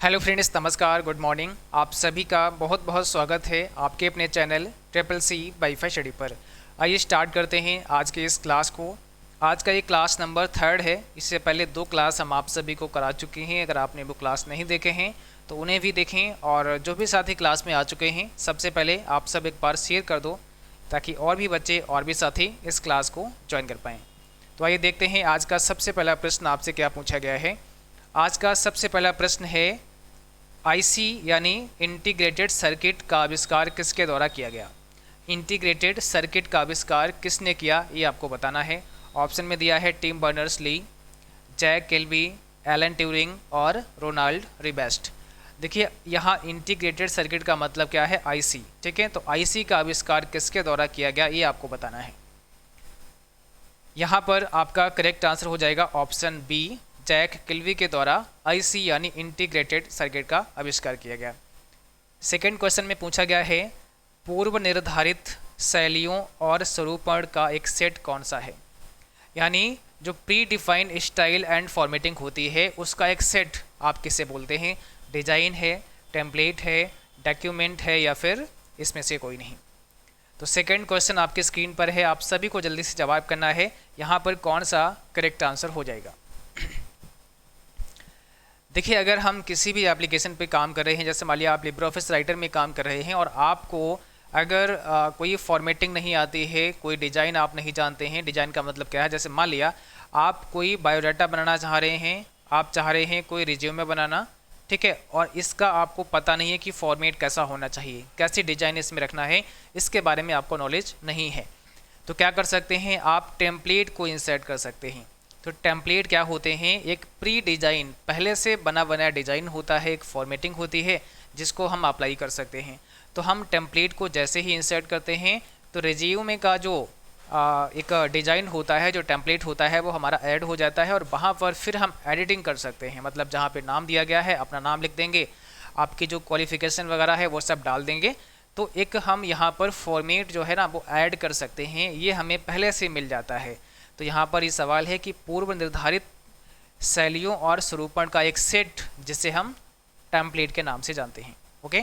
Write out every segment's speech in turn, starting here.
Hello friends, नमस्कार, good morning. आप सभी का बहुत बहुत स्वागत है आपके अपने channel triple C WiFi study पर। आइए स्टार्ट करते हैं आज के इस क्लास को। आज का ये क्लास नंबर 3 है। इससे पहले 2 क्लास हम आप सभी को करा चुके हैं। अगर आपने वो क्लास नहीं देखे हैं तो उन्हें भी देखें, और जो भी साथी क्लास में आ चुके हैं सबसे पहले आप सब एक बार शेयर कर दो ताकि और भी बच्चे और भी साथी इस क्लास को ज्वाइन कर पाएँ। तो आइए देखते हैं आज का सबसे पहला प्रश्न आपसे क्या पूछा गया है। आज का सबसे पहला प्रश्न है, आईसी यानी इंटीग्रेटेड सर्किट का आविष्कार किसके द्वारा किया गया। इंटीग्रेटेड सर्किट का आविष्कार किसने किया ये आपको बताना है। ऑप्शन में दिया है Tim Berners Lee, Jack Kilby, Alan Turing और रोनाल्ड रिबेस्ट। देखिए यहाँ इंटीग्रेटेड सर्किट का मतलब क्या है, आईसी। ठीक है, तो आईसी का आविष्कार किसके द्वारा किया गया ये आपको बताना है। यहाँ पर आपका करेक्ट आंसर हो जाएगा ऑप्शन बी, जैक केल्वी के द्वारा आईसी यानी इंटीग्रेटेड सर्किट का आविष्कार किया गया। सेकेंड क्वेश्चन में पूछा गया है, पूर्व निर्धारित शैलियों और स्वरूपण का एक सेट कौन सा है। यानी जो pre defined style and formatting होती है उसका एक सेट आप किसे बोलते हैं। डिजाइन है, टेम्पलेट है, डॉक्यूमेंट है या फिर इसमें से कोई नहीं। तो सेकेंड क्वेश्चन आपके स्क्रीन पर है, आप सभी को जल्दी से जवाब करना है यहाँ पर कौन सा करेक्ट आंसर हो जाएगा। देखिए, अगर हम किसी भी एप्लीकेशन पे काम कर रहे हैं, जैसे मान लिया आप लिब्रे ऑफिस राइटर में काम कर रहे हैं और आपको अगर कोई फॉर्मेटिंग नहीं आती है, कोई डिज़ाइन आप नहीं जानते हैं। डिज़ाइन का मतलब क्या है, जैसे मान लिया आप कोई बायोडाटा बनाना चाह रहे हैं, आप चाह रहे हैं कोई रिज्यूमे बनाना, ठीक है, और इसका आपको पता नहीं है कि फॉर्मेट कैसा होना चाहिए, कैसी डिज़ाइन इसमें रखना है, इसके बारे में आपको नॉलेज नहीं है। तो क्या कर सकते हैं, आप टेम्पलेट को इंसर्ट कर सकते हैं। तो टेम्पलेट क्या होते हैं, एक प्री डिज़ाइन, पहले से बना बनाया डिज़ाइन होता है, एक फॉर्मेटिंग होती है जिसको हम अप्लाई कर सकते हैं। तो हम टेम्पलेट को जैसे ही इंसर्ट करते हैं तो रिज्यूमे का जो एक डिज़ाइन होता है, जो टेम्पलेट होता है, वो हमारा ऐड हो जाता है और वहाँ पर फिर हम एडिटिंग कर सकते हैं। मतलब जहाँ पे नाम दिया गया है अपना नाम लिख देंगे, आपकी जो क्वालिफ़िकेशन वगैरह है वो सब डाल देंगे। तो एक हम यहाँ पर फॉर्मेट जो है ना वो ऐड कर सकते हैं, ये हमें पहले से मिल जाता है। तो यहाँ पर ये सवाल है कि पूर्व निर्धारित शैलियों और स्वरूपण का एक सेट जिसे हम टेम्पलेट के नाम से जानते हैं। ओके,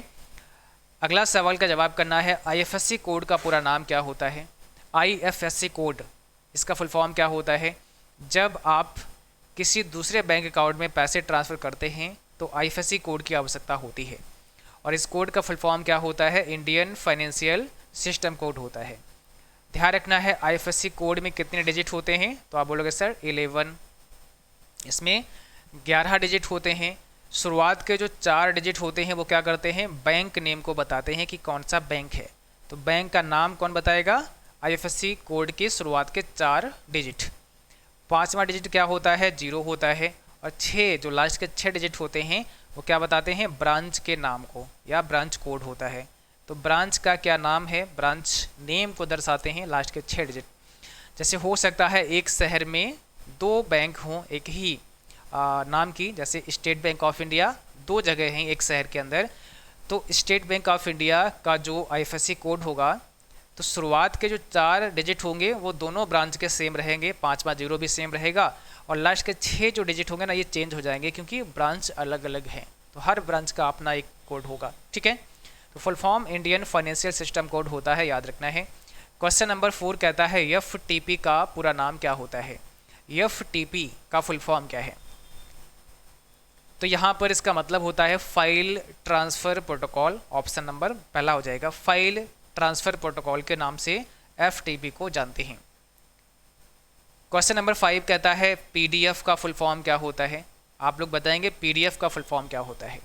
अगला सवाल का जवाब करना है, आईएफएससी कोड का पूरा नाम क्या होता है। आईएफएससी कोड, इसका फुल फॉर्म क्या होता है। जब आप किसी दूसरे बैंक अकाउंट में पैसे ट्रांसफ़र करते हैं तो आईएफएससी कोड की आवश्यकता होती है, और इस कोड का फुल फॉर्म क्या होता है, इंडियन फाइनेंशियल सिस्टम कोड होता है। ध्यान रखना है आईएफएससी कोड में कितने डिजिट होते हैं, तो आप बोलोगे सर 11। इसमें 11 डिजिट होते हैं। शुरुआत के जो 4 डिजिट होते हैं वो क्या करते हैं, बैंक नेम को बताते हैं कि कौन सा बैंक है। तो बैंक का नाम कौन बताएगा, आईएफएससी कोड के शुरुआत के 4 डिजिट। 5वां डिजिट क्या होता है, 0 होता है। और 6 जो लास्ट के 6 डिजिट होते हैं वो क्या बताते हैं, ब्रांच के नाम को या ब्रांच कोड होता है। तो ब्रांच का क्या नाम है, ब्रांच नेम को दर्शाते हैं लास्ट के 6 डिजिट। जैसे हो सकता है एक शहर में 2 बैंक हों एक ही नाम की, जैसे स्टेट बैंक ऑफ इंडिया 2 जगह हैं एक शहर के अंदर। तो स्टेट बैंक ऑफ इंडिया का जो आईएफएससी कोड होगा, तो शुरुआत के जो 4 डिजिट होंगे वो दोनों ब्रांच के सेम रहेंगे, 5वां 0 भी सेम रहेगा, और लास्ट के 6 जो डिजिट होंगे ना ये चेंज हो जाएंगे क्योंकि ब्रांच अलग अलग हैं। तो हर ब्रांच का अपना एक कोड होगा। ठीक है, तो full form Indian financial system code होता है, याद रखना है। क्वेश्चन नंबर 4 कहता है, एफटीपी का पूरा नाम क्या होता है। एफटीपी का फुल फॉर्म क्या है, तो यहाँ पर इसका मतलब होता है file transfer protocol. Option number पहला हो जाएगा, फाइल ट्रांसफ़र प्रोटोकॉल के नाम से एफटीपी को जानते हैं। क्वेश्चन नंबर 5 कहता है, पीडीएफ का फुल फॉर्म क्या होता है। आप लोग बताएंगे पीडीएफ का फुल फॉर्म क्या होता है।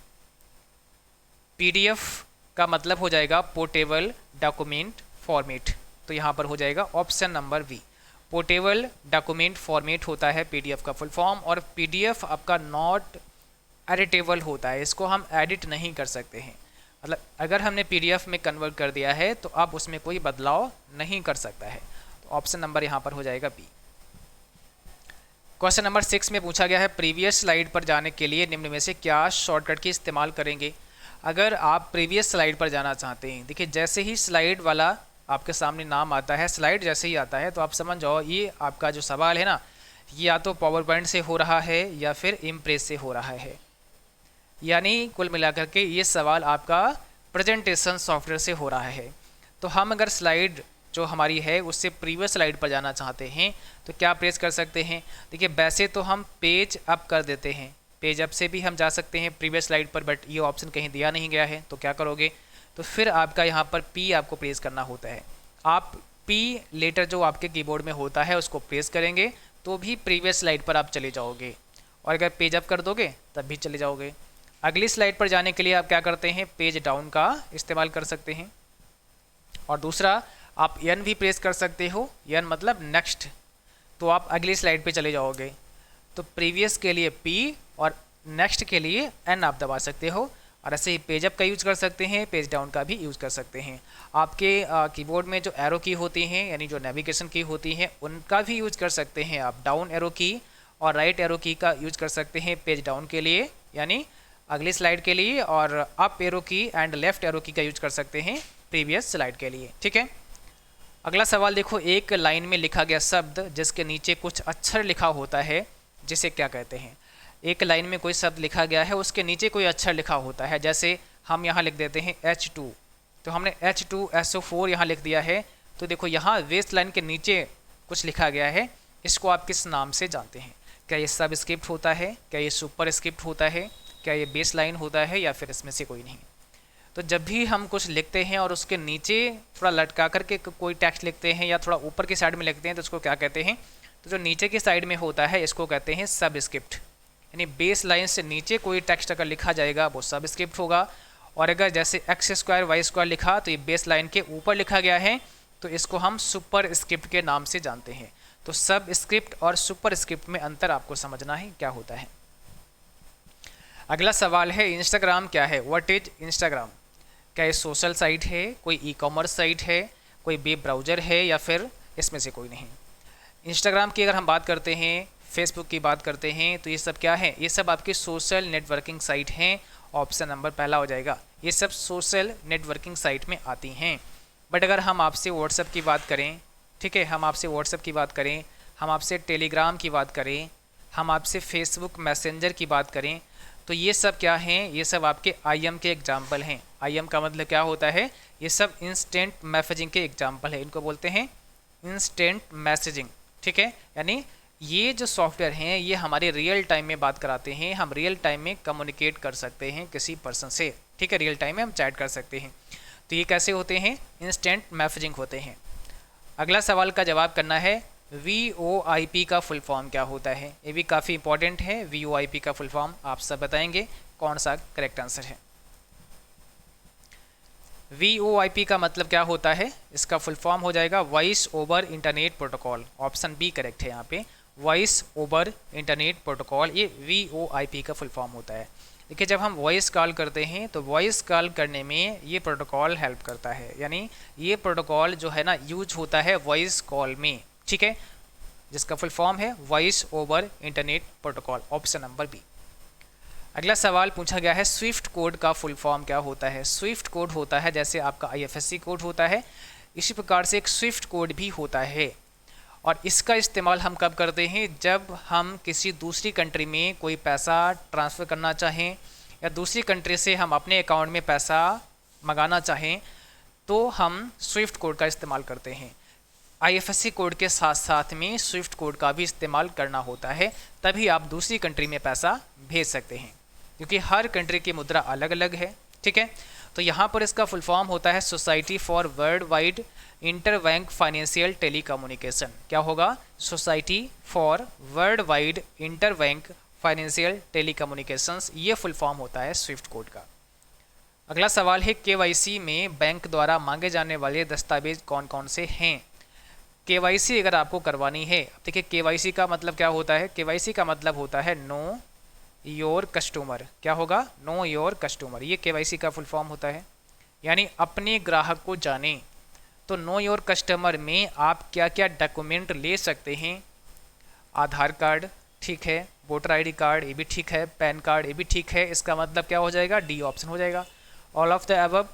पीडीएफ का मतलब हो जाएगा पोर्टेबल डॉक्यूमेंट फॉर्मेट। तो यहाँ पर हो जाएगा option number B, portable document format होता है पीडीएफ का फुल फॉर्म। और पीडीएफ आपका नॉट एडिटेबल होता है, इसको हम एडिट नहीं कर सकते हैं। मतलब अगर हमने पीडीएफ में कन्वर्ट कर दिया है तो अब उसमें कोई बदलाव नहीं कर सकता है। तो ऑप्शन नंबर यहाँ पर हो जाएगा बी। क्वेश्चन नंबर 6 में पूछा गया है, प्रीवियस स्लाइड पर जाने के लिए निम्न में से क्या शॉर्टकट की इस्तेमाल करेंगे। अगर आप प्रीवियस स्लाइड पर जाना चाहते हैं, देखिए जैसे ही स्लाइड वाला आपके सामने नाम आता है, स्लाइड जैसे ही आता है तो आप समझ जाओ ये आपका जो सवाल है ना, ये या तो पावर पॉइंट से हो रहा है या फिर इम्प्रेस से हो रहा है। यानी कुल मिलाकर के ये सवाल आपका प्रेजेंटेशन सॉफ्टवेयर से हो रहा है। तो हम अगर स्लाइड जो हमारी है उससे प्रीवियस स्लाइड पर जाना चाहते हैं तो क्या प्रेस कर सकते हैं? देखिए वैसे तो हम पेज अप कर देते हैं, पेज अप से भी हम जा सकते हैं प्रीवियस स्लाइड पर, बट ये ऑप्शन कहीं दिया नहीं गया है। तो क्या करोगे? तो फिर आपका यहाँ पर P आपको प्रेस करना होता है। आप P लेटर जो आपके कीबोर्ड में होता है उसको प्रेस करेंगे तो भी प्रीवियस स्लाइड पर आप चले जाओगे, और अगर पेज अप कर दोगे तब भी चले जाओगे। अगली स्लाइड पर जाने के लिए आप क्या करते हैं? पेज डाउन का इस्तेमाल कर सकते हैं। और दूसरा आप N भी प्रेस कर सकते हो, N मतलब नेक्स्ट, तो आप अगली स्लाइड पे चले जाओगे। तो प्रीवियस के लिए P और नेक्स्ट के लिए N आप दबा सकते हो। और ऐसे ही पेज अप का यूज़ कर सकते हैं, पेज डाउन का भी यूज़ कर सकते हैं। आपके कीबोर्ड में जो एरो की होती हैं यानी जो नेविगेशन की होती हैं उनका भी यूज़ कर सकते हैं आप। डाउन एरो की और राइट एरो की का यूज़ कर सकते हैं पेज डाउन के लिए यानी अगली स्लाइड के लिए, और अप एरो की एंड लेफ्ट एरो की का यूज कर सकते हैं प्रीवियस स्लाइड के लिए। ठीक है, अगला सवाल देखो, एक लाइन में लिखा गया शब्द जिसके नीचे कुछ अक्षर लिखा होता है, जिसे क्या कहते हैं? एक लाइन में कोई शब्द लिखा गया है, उसके नीचे कोई अक्षर लिखा होता है। जैसे हम यहाँ लिख देते हैं H2, तो हमने H2SO4 यहाँ लिख दिया है। तो देखो यहाँ वेस्ट लाइन के नीचे कुछ लिखा गया है, इसको आप किस नाम से जानते हैं? क्या ये सब स्क्रिप्ट होता है? क्या ये सुपर स्क्रिप्ट होता है? क्या ये बेस लाइन होता है? या फिर इसमें से कोई नहीं? तो जब भी हम कुछ लिखते हैं और उसके नीचे थोड़ा लटका करके कोई टेक्स्ट लिखते हैं या थोड़ा ऊपर की साइड में लिखते हैं तो उसको क्या कहते हैं? तो जो नीचे की साइड में होता है इसको कहते हैं सब स्क्रिप्ट। यानी बेस लाइन से नीचे कोई टेक्स्ट अगर लिखा जाएगा वो सब स्क्रिप्ट होगा। और अगर जैसे x² y² लिखा तो ये बेस लाइन के ऊपर लिखा गया है, तो इसको हम सुपर स्क्रिप्ट के नाम से जानते हैं। तो सब स्क्रिप्ट और सुपर स्क्रिप्ट में अंतर आपको समझना है क्या होता है। अगला सवाल है, इंस्टाग्राम क्या है? What is Instagram? क्या ये सोशल साइट है, कोई ई कॉमर्स साइट है, कोई वेब ब्राउज़र है, या फिर इसमें से कोई नहीं? इंस्टाग्राम की अगर हम बात करते हैं, फेसबुक की बात करते हैं, तो ये सब क्या है? ये सब आपकी सोशल नेटवर्किंग साइट हैं। ऑप्शन नंबर पहला हो जाएगा। ये सब सोशल नेटवर्किंग साइट में आती हैं। बट अगर हम आपसे व्हाट्सएप की बात करें, ठीक है, हम आपसे व्हाट्सएप की बात करें, हम आपसे टेलीग्राम की बात करें, हम आपसे फेसबुक मैसेंजर की बात करें, तो ये सब क्या हैं? ये सब आपके IM के एग्जाम्पल हैं। IM का मतलब क्या होता है? ये सब इंस्टेंट मैसेजिंग के एग्जाम्पल है, इनको बोलते हैं इंस्टेंट मैसेजिंग। ठीक है, यानी ये जो सॉफ्टवेयर हैं ये हमारे रियल टाइम में बात कराते हैं। हम रियल टाइम में कम्युनिकेट कर सकते हैं किसी पर्सन से। ठीक है, रियल टाइम में हम चैट कर सकते हैं। तो ये कैसे होते हैं? इंस्टेंट मैसेजिंग होते हैं। अगला सवाल का जवाब करना है, VoIP का फुल फॉर्म क्या होता है? ये भी काफ़ी इंपॉर्टेंट है। VoIP का फुल फॉर्म आप सब बताएंगे कौन सा करेक्ट आंसर है। VoIP का मतलब क्या होता है? इसका फुल फॉर्म हो जाएगा voice over internet protocol. Option B correct है यहाँ पे, वॉइस ओवर इंटरनेट प्रोटोकॉल, ये VoIP का फुल फॉर्म होता है। देखिए, जब हम वॉइस कॉल करते हैं तो वॉइस कॉल करने में ये प्रोटोकॉल हेल्प करता है। यानी ये प्रोटोकॉल जो है ना यूज होता है वॉइस कॉल में। ठीक है, जिसका फुल फॉर्म है voice over internet protocol. Option number B. अगला सवाल पूछा गया है, स्विफ्ट कोड का फुल फॉर्म क्या होता है? स्विफ्ट कोड होता है जैसे आपका IFSC कोड होता है, इसी प्रकार से एक स्विफ्ट कोड भी होता है। और इसका इस्तेमाल हम कब करते हैं? जब हम किसी दूसरी कंट्री में कोई पैसा ट्रांसफ़र करना चाहें या दूसरी कंट्री से हम अपने अकाउंट में पैसा मंगाना चाहें, तो हम स्विफ्ट कोड का इस्तेमाल करते हैं। IFSC कोड के साथ साथ में स्विफ्ट कोड का भी इस्तेमाल करना होता है, तभी आप दूसरी कंट्री में पैसा भेज सकते हैं, क्योंकि हर कंट्री की मुद्रा अलग अलग है। ठीक है, तो यहाँ पर इसका फुल फॉर्म होता है society for world wide interbank financial telecommunication. क्या होगा? Society for world wide interbank financial telecommunications, ये फुल फॉर्म होता है स्विफ्ट कोड का। अगला सवाल है, KYC में बैंक द्वारा मांगे जाने वाले दस्तावेज कौन कौन से हैं? KYC अगर आपको करवानी है, देखिए KYC का मतलब क्या होता है? KYC का मतलब होता है नो योर कस्टमर। क्या होगा? नो योर कस्टमर, ये KYC का फुल फॉर्म होता है। यानी अपने ग्राहक को जाने। तो नो योर कस्टमर में आप क्या क्या डॉक्यूमेंट ले सकते हैं? आधार कार्ड ठीक है, वोटर ID कार्ड ये भी ठीक है, पैन कार्ड ये भी ठीक है। इसका मतलब क्या हो जाएगा? डी ऑप्शन हो जाएगा। ऑल ऑफ द अबव,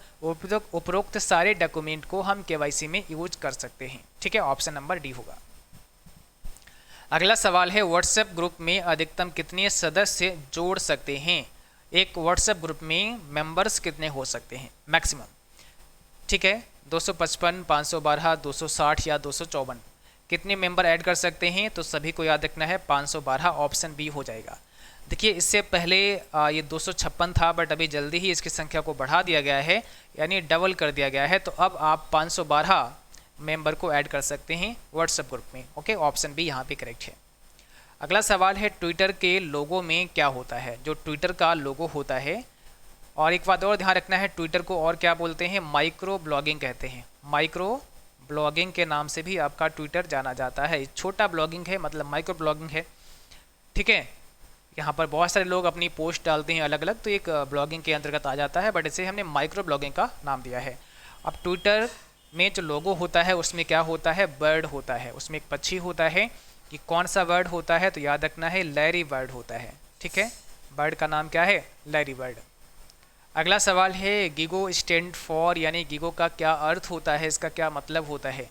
उपरोक्त सारे डॉक्यूमेंट को हम KYC में यूज कर सकते हैं। ठीक है, ऑप्शन नंबर डी होगा। अगला सवाल है, व्हाट्सएप ग्रुप में अधिकतम कितने सदस्य जोड़ सकते हैं? एक व्हाट्सएप ग्रुप में मेंबर्स कितने हो सकते हैं मैक्सिमम, ठीक है, 255, 512, 260 या 254, कितने मेंबर ऐड कर सकते हैं? तो सभी को याद रखना है 512, ऑप्शन बी हो जाएगा। देखिए इससे पहले ये 256 था, बट अभी जल्दी ही इसकी संख्या को बढ़ा दिया गया है, यानी डबल कर दिया गया है। तो अब आप 512 मेंबर को ऐड कर सकते हैं व्हाट्सएप ग्रुप में। ओके, ऑप्शन बी यहाँ पे करेक्ट है। अगला सवाल है ट्विटर के लोगो में क्या होता है? जो ट्विटर का लोगो होता है, और एक बात और ध्यान रखना है, ट्विटर को और क्या बोलते हैं? माइक्रो ब्लॉगिंग कहते हैं। माइक्रो ब्लॉगिंग के नाम से भी आपका ट्विटर जाना जाता है। छोटा ब्लॉगिंग है, मतलब माइक्रो ब्लॉगिंग है, ठीक है। यहाँ पर बहुत सारे लोग अपनी पोस्ट डालते हैं अलग अलग, तो एक ब्लॉगिंग के अंतर्गत आ जाता है, बट इसे हमने माइक्रो ब्लॉगिंग का नाम दिया है। अब ट्विटर में जो लोगो होता है उसमें क्या होता है? बर्ड होता है, उसमें एक पक्षी होता है। कि कौन सा बर्ड होता है? तो याद रखना है लैरी बर्ड होता है, ठीक है। बर्ड का नाम क्या है? Larry bird. अगला सवाल है गिगो स्टैंड फॉर, यानी गिगो का क्या अर्थ होता है, इसका क्या मतलब होता है?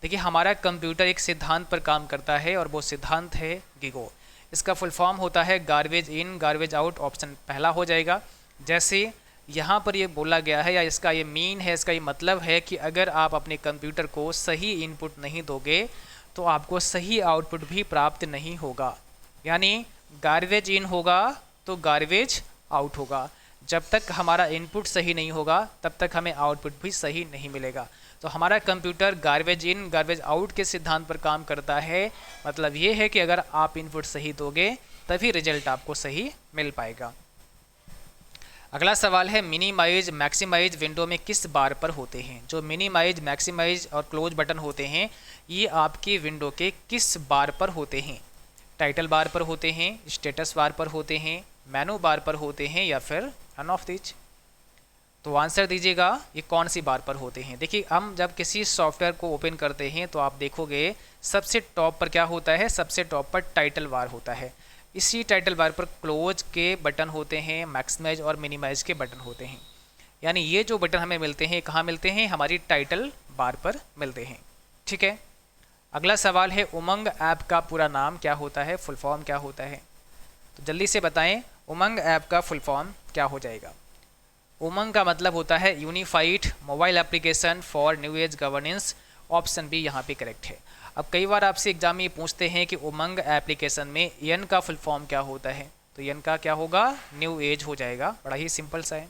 देखिए हमारा कंप्यूटर एक सिद्धांत पर काम करता है और वो सिद्धांत है गिगो। इसका फुल फॉर्म होता है garbage in garbage out, option पहला हो जाएगा। जैसे यहाँ पर ये बोला गया है, या इसका ये मीन है, इसका ये मतलब है कि अगर आप अपने कंप्यूटर को सही इनपुट नहीं दोगे तो आपको सही आउटपुट भी प्राप्त नहीं होगा। यानी गार्बेज इन होगा तो गार्बेज आउट होगा। जब तक हमारा इनपुट सही नहीं होगा तब तक हमें आउटपुट भी सही नहीं मिलेगा। तो हमारा computer garbage in garbage out के सिद्धांत पर काम करता है। मतलब ये है कि अगर आप इनपुट सही दोगे तभी रिजल्ट आपको सही मिल पाएगा। अगला सवाल है मिनिमाइज मैक्सिमाइज विंडो में किस बार पर होते हैं? जो मिनिमाइज मैक्सिमाइज और क्लोज बटन होते हैं ये आपकी विंडो के किस बार पर होते हैं? टाइटल बार पर होते हैं, स्टेटस बार पर होते हैं, मेनू बार पर होते हैं, या फिर नन ऑफ दीज? तो आंसर दीजिएगा ये कौन सी बार पर होते हैं। देखिए हम जब किसी सॉफ्टवेयर को ओपन करते हैं तो आप देखोगे सबसे टॉप पर क्या होता है? सबसे टॉप पर टाइटल बार होता है। इसी टाइटल बार पर क्लोज के बटन होते हैं, मैक्सिमाइज और मिनिमाइज के बटन होते हैं। यानी ये जो बटन हमें मिलते हैं कहाँ मिलते हैं? हमारी टाइटल बार पर मिलते हैं, ठीक है। अगला सवाल है उमंग ऐप का पूरा नाम क्या होता है, फुल फॉर्म क्या होता है? तो जल्दी से बताएं उमंग ऐप का फुल फॉर्म क्या हो जाएगा। उमंग का मतलब होता है unified mobile application for new age governance, option B यहाँ पे करेक्ट है। अब कई बार आपसे एग्जाम में ये पूछते हैं कि उमंग एप्लीकेशन में एन का फुल फॉर्म क्या होता है, तो एन का क्या होगा? न्यू एज हो जाएगा। बड़ा ही सिंपल सा है।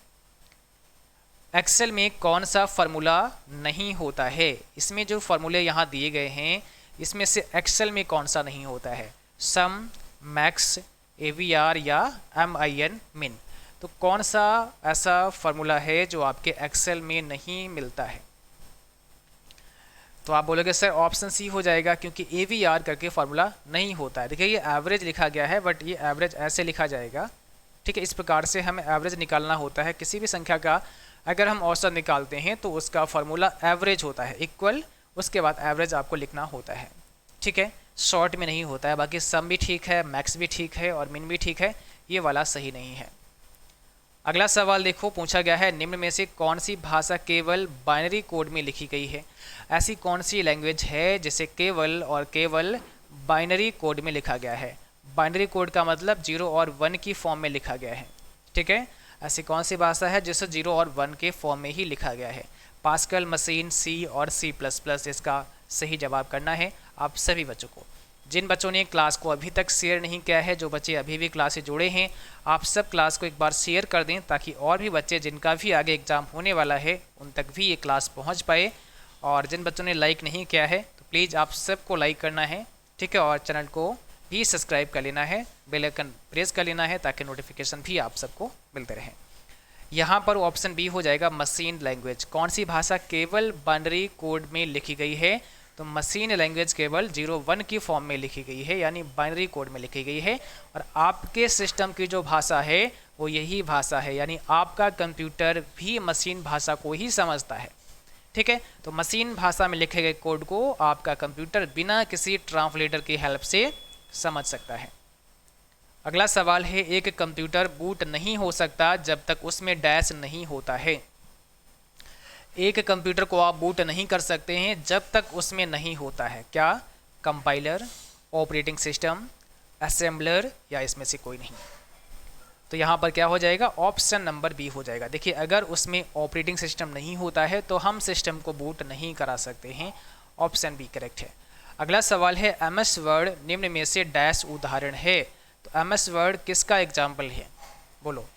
एक्सेल में कौन सा फार्मूला नहीं होता है? इसमें जो फार्मूले यहाँ दिए गए हैं इसमें से एक्सेल में कौन सा नहीं होता है? सम, मैक्स, AVR या MIN मिन। तो कौन सा ऐसा फार्मूला है जो आपके एक्सेल में नहीं मिलता है? तो आप बोलोगे सर ऑप्शन सी हो जाएगा, क्योंकि AVR करके फार्मूला नहीं होता है। देखिए ये एवरेज लिखा गया है, बट ये एवरेज ऐसे लिखा जाएगा, ठीक है। इस प्रकार से हमें एवरेज निकालना होता है। किसी भी संख्या का अगर हम औसत निकालते हैं तो उसका फार्मूला एवरेज होता है, इक्वल, उसके बाद एवरेज आपको लिखना होता है, ठीक है। शॉर्ट में नहीं होता है। बाकी सम भी ठीक है, मैक्स भी ठीक है और मिन भी ठीक है, ये वाला सही नहीं है। अगला सवाल देखो, पूछा गया है निम्न में से कौन सी भाषा केवल बाइनरी कोड में लिखी गई है? ऐसी कौन सी लैंग्वेज है जिसे केवल और केवल बाइनरी कोड में लिखा गया है? बाइनरी कोड का मतलब 0 और 1 की फॉर्म में लिखा गया है, ठीक है। ऐसी कौन सी भाषा है जिसे 0 और 1 के फॉर्म में ही लिखा गया है? पास्कल, मशीन, सी और C++। इसका सही जवाब करना है आप सभी बच्चों को। जिन बच्चों ने क्लास को अभी तक शेयर नहीं किया है, जो बच्चे अभी भी क्लास से जुड़े हैं, आप सब क्लास को एक बार शेयर कर दें ताकि और भी बच्चे जिनका भी आगे एग्ज़ाम होने वाला है उन तक भी ये क्लास पहुंच पाए। और जिन बच्चों ने लाइक नहीं किया है तो प्लीज़ आप सबको लाइक करना है, ठीक है। और चैनल को भी सब्सक्राइब कर लेना है, बेल आइकन प्रेस कर लेना है ताकि नोटिफिकेशन भी आप सबको मिलते रहें। यहाँ पर ऑप्शन बी हो जाएगा मशीन लैंग्वेज। कौन सी भाषा केवल बाइनरी कोड में लिखी गई है? तो मशीन लैंग्वेज केवल 0-1 की फॉर्म में लिखी गई है, यानी बाइनरी कोड में लिखी गई है। और आपके सिस्टम की जो भाषा है वो यही भाषा है, यानी आपका कंप्यूटर भी मशीन भाषा को ही समझता है, ठीक है। तो मशीन भाषा में लिखे गए कोड को आपका कंप्यूटर बिना किसी ट्रांसलेटर की हेल्प से समझ सकता है। अगला सवाल है एक कंप्यूटर बूट नहीं हो सकता जब तक उसमें डैश नहीं होता है। एक कंप्यूटर को आप बूट नहीं कर सकते हैं जब तक उसमें नहीं होता है। क्या? कंपाइलर, ऑपरेटिंग सिस्टम, असेंबलर या इसमें से कोई नहीं? तो यहाँ पर क्या हो जाएगा, ऑप्शन नंबर बी हो जाएगा। देखिए अगर उसमें ऑपरेटिंग सिस्टम नहीं होता है तो हम सिस्टम को बूट नहीं करा सकते हैं, ऑप्शन बी करेक्ट है। अगला सवाल है एमएस वर्ड निम्न में से डैश उदाहरण है। तो एमएस वर्ड किसका एग्जाम्पल है, बोलो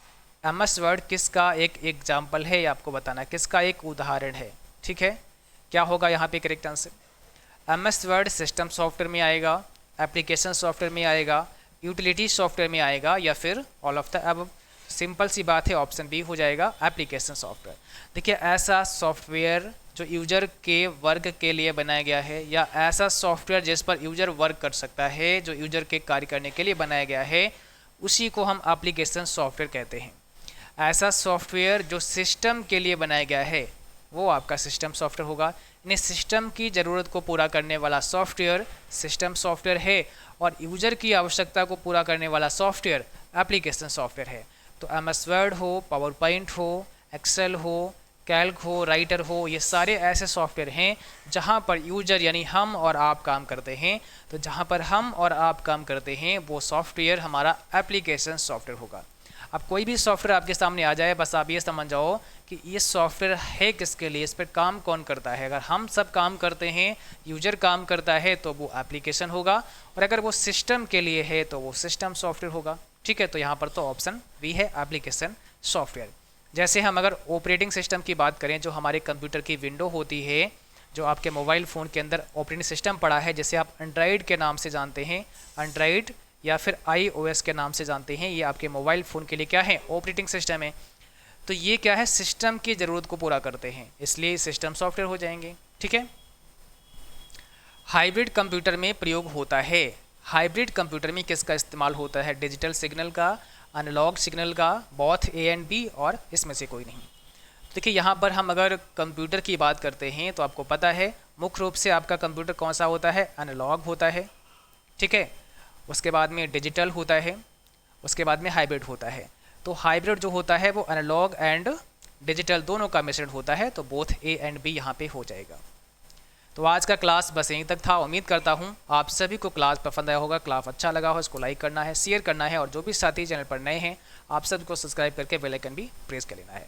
एमएस वर्ड किसका एक एग्जाम्पल है, ये आपको बताना किसका एक उदाहरण है। ठीक है, क्या होगा यहाँ पे correct answer, MS word system software में आएगा, एप्लीकेशन सॉफ्टवेयर में आएगा, यूटिलिटी सॉफ्टवेयर में आएगा, या फिर ऑल ऑफ द अब। सिंपल सी बात है, ऑप्शन बी हो जाएगा एप्लीकेशन सॉफ्टवेयर। देखिए ऐसा सॉफ्टवेयर जो यूजर के वर्क के लिए बनाया गया है, या ऐसा सॉफ्टवेयर जिस पर यूजर वर्क कर सकता है, जो यूजर के कार्य करने के लिए बनाया गया है, उसी को हम एप्लीकेशन सॉफ्टवेयर कहते हैं। ऐसा सॉफ्टवेयर जो सिस्टम के लिए बनाया गया है वो आपका सिस्टम सॉफ्टवेयर होगा। यानी सिस्टम की ज़रूरत को पूरा करने वाला सॉफ्टवेयर सिस्टम सॉफ्टवेयर है, और यूजर की आवश्यकता को पूरा करने वाला सॉफ्टवेयर एप्लीकेशन सॉफ्टवेयर है। तो एमएस वर्ड हो, पावर पॉइंट हो, एक्सेल हो, कैल्क हो, राइटर हो, ये सारे ऐसे सॉफ्टवेयर हैं जहाँ पर यूजर यानी हम और आप काम करते हैं। तो जहाँ पर हम और आप काम करते हैं वो सॉफ्टवेयर हमारा एप्लीकेशन सॉफ्टवेयर होगा। अब कोई भी सॉफ्टवेयर आपके सामने आ जाए, बस आप ये समझ जाओ कि ये सॉफ्टवेयर है किसके लिए, इस पर काम कौन करता है। अगर हम सब काम करते हैं, यूजर काम करता है, तो वो एप्लीकेशन होगा, और अगर वो सिस्टम के लिए है तो वो सिस्टम सॉफ्टवेयर होगा। ठीक है, तो यहाँ पर तो ऑप्शन बी है एप्लीकेशन सॉफ्टवेयर। जैसे हम अगर ऑपरेटिंग सिस्टम की बात करें, जो हमारे कंप्यूटर की विंडो होती है, जो आपके मोबाइल फ़ोन के अंदर ऑपरेटिंग सिस्टम पड़ा है, जैसे आप एंड्रॉयड के नाम से जानते हैं, एंड्रॉयड या फिर iOS के नाम से जानते हैं, ये आपके मोबाइल फ़ोन के लिए क्या है, ऑपरेटिंग सिस्टम है। तो ये क्या है, सिस्टम की ज़रूरत को पूरा करते हैं, इसलिए सिस्टम सॉफ्टवेयर हो जाएंगे। ठीक है, हाइब्रिड कंप्यूटर में प्रयोग होता है। हाइब्रिड कंप्यूटर में किसका इस्तेमाल होता है, डिजिटल सिग्नल का, एनालॉग सिग्नल का, बोथ ए एंड बी, और इसमें से कोई नहीं। देखिए यहाँ पर हम अगर कंप्यूटर की बात करते हैं तो आपको पता है मुख्य रूप से आपका कंप्यूटर कौन सा होता है, एनालॉग होता है। ठीक है, उसके बाद में डिजिटल होता है, उसके बाद में हाइब्रिड होता है। तो हाइब्रिड जो होता है वो एनालॉग एंड डिजिटल दोनों का मिश्रण होता है, तो बोथ ए एंड बी यहाँ पे हो जाएगा। तो आज का क्लास बस यहीं तक था। उम्मीद करता हूँ आप सभी को क्लास पसंद आया होगा, क्लास अच्छा लगा हो, इसको लाइक करना है, शेयर करना है, और जो भी साथी चैनल पर नए हैं आप सबको सब्सक्राइब करके बेल आइकन भी प्रेस कर लेना है।